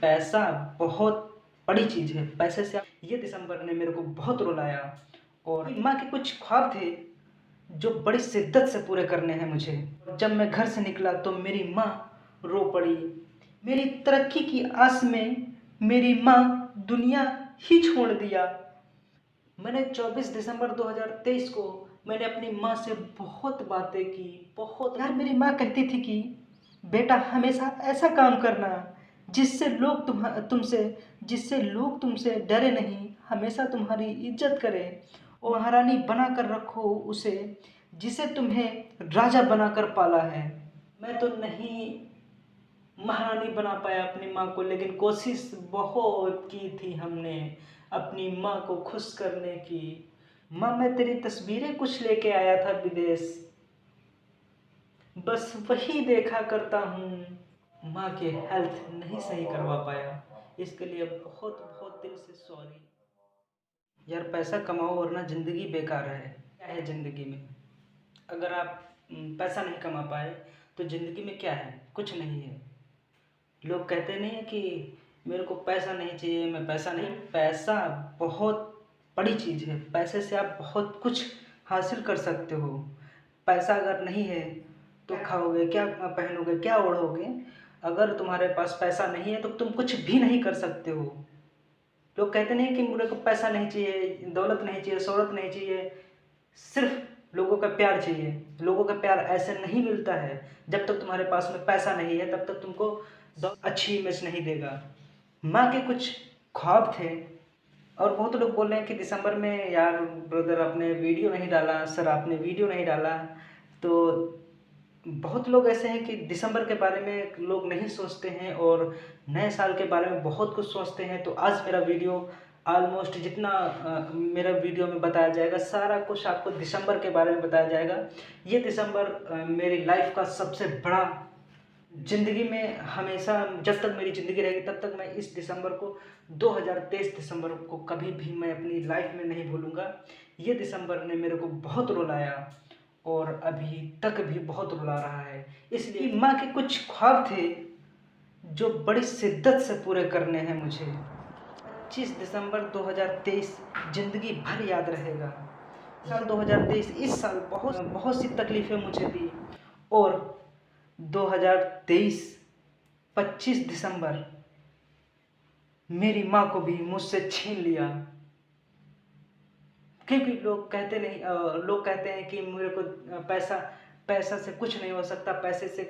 पैसा बहुत बड़ी चीज़ है। पैसे से ये दिसंबर ने मेरे को बहुत रुलाया और माँ के कुछ ख्वाब थे जो बड़ी शिद्दत से पूरे करने हैं मुझे। जब मैं घर से निकला तो मेरी माँ रो पड़ी। मेरी तरक्की की आस में मेरी माँ दुनिया ही छोड़ दिया। मैंने 24 दिसंबर 2023 को मैंने अपनी माँ से बहुत बातें की। बहुत यार, मेरी माँ कहती थी कि बेटा हमेशा ऐसा काम करना जिससे लोग जिससे लोग तुमसे डरे नहीं, हमेशा तुम्हारी इज्जत करें और महारानी बनाकर रखो उसे जिसे तुम्हें राजा बनाकर पाला है। मैं तो नहीं महारानी बना पाया अपनी माँ को, लेकिन कोशिश बहुत की थी हमने अपनी माँ को खुश करने की। माँ, मैं तेरी तस्वीरें कुछ लेके आया था विदेश, बस वही देखा करता हूँ। माँ के हेल्थ नहीं सही करवा पाया, इसके लिए बहुत बहुत दिल से सॉरी। यार, पैसा कमाओ वरना ज़िंदगी बेकार है। क्या है ज़िंदगी में? अगर आप पैसा नहीं कमा पाए तो ज़िंदगी में क्या है? कुछ नहीं है। लोग कहते नहीं है कि मेरे को पैसा नहीं चाहिए, मैं पैसा नहीं। पैसा बहुत बड़ी चीज़ है। पैसे से आप बहुत कुछ हासिल कर सकते हो। पैसा अगर नहीं है तो खाओगे क्या, पहनोगे क्या, ओढ़ोगे? अगर तुम्हारे पास पैसा नहीं है तो तुम कुछ भी नहीं कर सकते हो। लोग कहते नहीं कि मेरे को पैसा नहीं चाहिए, दौलत नहीं चाहिए, शोहरत नहीं चाहिए, सिर्फ लोगों का प्यार चाहिए। लोगों का प्यार ऐसे नहीं मिलता है। जब तक तुम्हारे पास में पैसा नहीं है तब तक तुमको अच्छी इमेज नहीं देगा। माँ के कुछ ख्वाब थे और बहुत लोग बोल रहे हैं कि दिसंबर में यार ब्रदर आपने वीडियो नहीं डाला, सर आपने वीडियो नहीं डाला। तो बहुत लोग ऐसे हैं कि दिसंबर के बारे में लोग नहीं सोचते हैं और नए साल के बारे में बहुत कुछ सोचते हैं। तो आज मेरा वीडियो ऑलमोस्ट जितना मेरा वीडियो में बताया जाएगा, सारा कुछ आपको दिसंबर के बारे में बताया जाएगा। ये दिसंबर मेरी लाइफ का सबसे बड़ा, ज़िंदगी में हमेशा जब तक मेरी ज़िंदगी रहेगी तब तक मैं इस दिसंबर को 2023 दिसंबर को कभी भी मैं अपनी लाइफ में नहीं भूलूँगा। ये दिसंबर ने मेरे को बहुत रुलाया और अभी तक भी बहुत रुला रहा है। इसलिए माँ के कुछ ख्वाब थे जो बड़ी शिद्दत से पूरे करने हैं मुझे। 25 दिसंबर 2023 ज़िंदगी भर याद रहेगा। साल 2023 इस साल बहुत सी तकलीफ़ें मुझे दी और 2023 25 दिसंबर मेरी माँ को भी मुझसे छीन लिया। क्योंकि लोग कहते हैं कि मेरे को पैसा से कुछ नहीं हो सकता, पैसे से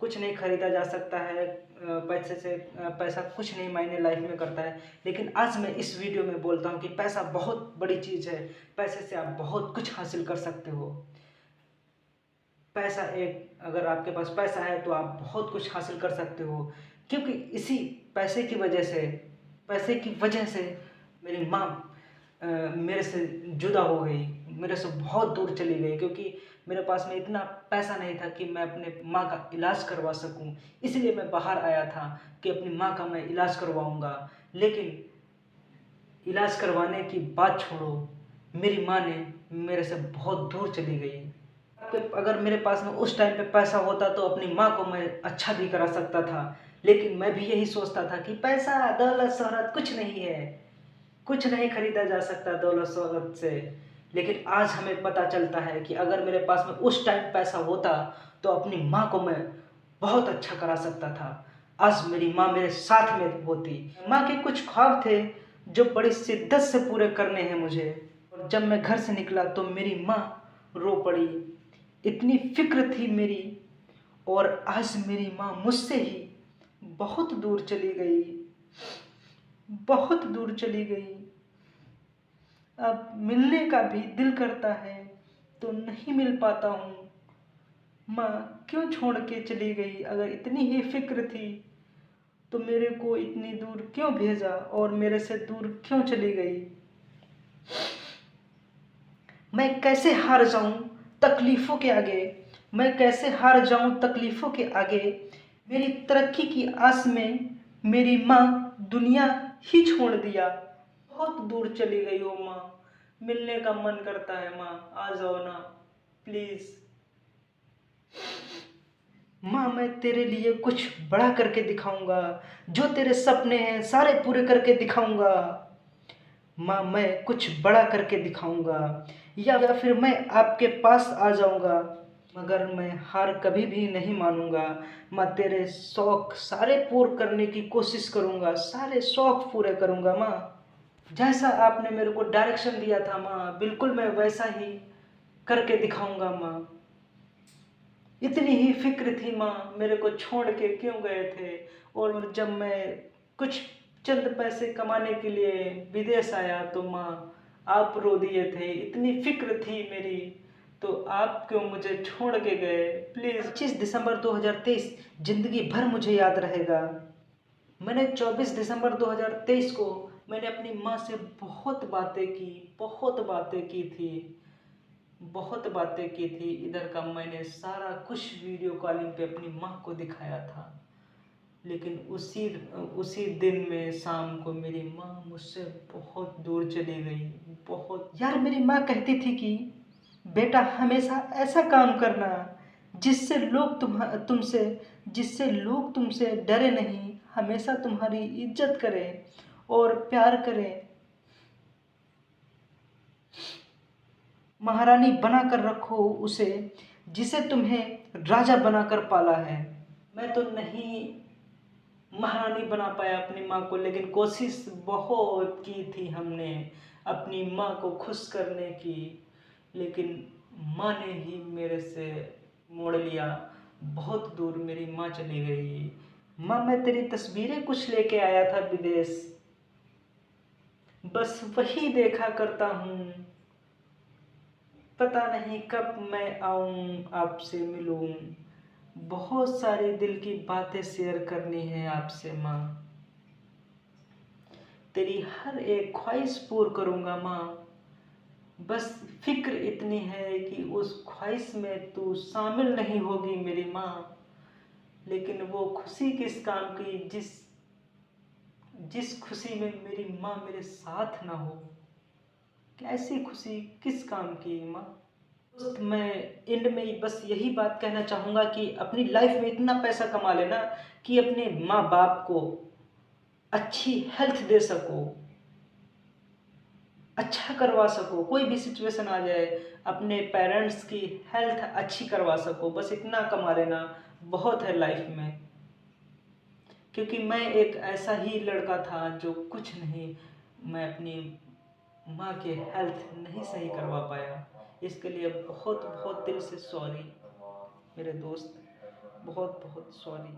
कुछ नहीं खरीदा जा सकता है, पैसे से पैसा कुछ नहीं मायने लाइफ में करता है। लेकिन आज मैं इस वीडियो में बोलता हूँ कि पैसा बहुत बड़ी चीज़ है। पैसे से आप बहुत कुछ हासिल कर सकते हो। पैसा अगर आपके पास पैसा है तो आप बहुत कुछ हासिल कर सकते हो। क्योंकि इसी पैसे की वजह से मेरी माँ मेरे से जुदा हो गई, मेरे से बहुत दूर चली गई। क्योंकि मेरे पास में इतना पैसा नहीं था कि मैं अपने माँ का इलाज करवा सकूं। इसलिए मैं बाहर आया था कि अपनी माँ का मैं इलाज करवाऊंगा। लेकिन इलाज करवाने की बात छोड़ो, मेरी माँ ने मेरे से बहुत दूर चली गई। अगर मेरे पास में उस टाइम पे पैसा होता तो अपनी माँ को मैं अच्छा भी करा सकता था। लेकिन मैं भी यही सोचता था कि पैसा, दौलत, शोहरत कुछ नहीं है, कुछ नहीं खरीदा जा सकता दौलत शोहरत से। लेकिन आज हमें पता चलता है कि अगर मेरे पास में उस टाइम पैसा होता तो अपनी माँ को मैं बहुत अच्छा करा सकता था। आज मेरी माँ मेरे साथ में होती। माँ के कुछ ख्वाब थे जो बड़ी शिद्दत से पूरे करने हैं मुझे। और जब मैं घर से निकला तो मेरी माँ रो पड़ी। इतनी फिक्र थी मेरी और आज मेरी माँ मुझसे ही बहुत दूर चली गई, बहुत दूर चली गई। अब मिलने का भी दिल करता है तो नहीं मिल पाता हूँ। माँ क्यों छोड़ के चली गई? अगर इतनी ही फिक्र थी तो मेरे को इतनी दूर क्यों भेजा और मेरे से दूर क्यों चली गई? मैं कैसे हार जाऊं तकलीफ़ों के आगे? मैं कैसे हार जाऊं तकलीफ़ों के आगे? मेरी तरक्की की आस में मेरी माँ दुनिया ही छोड़ दिया। बहुत दूर चली गई हो माँ, मिलने का मन करता है माँ, आ जाओ ना प्लीज़। माँ मैं तेरे लिए कुछ बड़ा करके दिखाऊंगा, जो तेरे सपने हैं सारे पूरे करके दिखाऊंगा। माँ मैं कुछ बड़ा करके दिखाऊंगा, या फिर मैं आपके पास आ जाऊंगा, मगर मैं हार कभी भी नहीं मानूंगा। माँ तेरे शौक सारे पूरे करने की कोशिश करूंगा, सारे शौक पूरे करूंगा माँ। जैसा आपने मेरे को डायरेक्शन दिया था माँ, बिल्कुल मैं वैसा ही करके दिखाऊंगा माँ। इतनी ही फिक्र थी माँ, मेरे को छोड़ के क्यों गए थे। और जब मैं कुछ चंद पैसे कमाने के लिए विदेश आया तो माँ आप रो दिए थे। इतनी फिक्र थी मेरी, तो आप क्यों मुझे छोड़ के गए। प्लीज़ 25 दिसंबर 2023 जिंदगी भर मुझे याद रहेगा। मैंने 24 दिसंबर 2023 को मैंने अपनी माँ से बहुत बातें की, बहुत बातें की थी, बहुत बातें की थी। इधर का मैंने सारा कुछ वीडियो कॉलिंग पे अपनी माँ को दिखाया था। लेकिन उसी उसी दिन में शाम को मेरी माँ मुझसे बहुत दूर चली गई। बहुत यार, मेरी माँ कहती थी कि बेटा हमेशा ऐसा काम करना जिससे लोग तुमसे जिससे लोग तुमसे डरे नहीं, हमेशा तुम्हारी इज्जत करें और प्यार करें। महारानी बनाकर रखो उसे, जिसे तुम्हें राजा बनाकर पाला है। मैं तो नहीं महारानी बना पाया अपनी माँ को, लेकिन कोशिश बहुत की थी हमने अपनी माँ को खुश करने की। लेकिन माँ ने ही मेरे से मोड़ लिया, बहुत दूर मेरी माँ चली गई। माँ मैं तेरी तस्वीरें कुछ लेके आया था विदेश, बस वही देखा करता हूँ। पता नहीं कब मैं आऊँ आपसे मिलूँ, बहुत सारी दिल की बातें शेयर करनी है आपसे माँ। तेरी हर एक ख्वाहिश पूर्ण करूँगा माँ। बस फिक्र इतनी है कि उस ख्वाहिश में तू शामिल नहीं होगी मेरी माँ। लेकिन वो खुशी किस काम की जिस जिस खुशी में मेरी माँ मेरे साथ ना हो। कैसी खुशी किस काम की माँ। दोस्त मैं एंड में बस यही बात कहना चाहूँगा कि अपनी लाइफ में इतना पैसा कमा लेना कि अपने माँ बाप को अच्छी हेल्थ दे सको, अच्छा करवा सको। कोई भी सिचुएशन आ जाए, अपने पेरेंट्स की हेल्थ अच्छी करवा सको, बस इतना कमा लेना बहुत है लाइफ में। क्योंकि मैं एक ऐसा ही लड़का था जो कुछ नहीं, मैं अपनी माँ की हेल्थ नहीं सही करवा पाया। इसके लिए बहुत बहुत दिल से सॉरी मेरे दोस्त, बहुत बहुत सॉरी।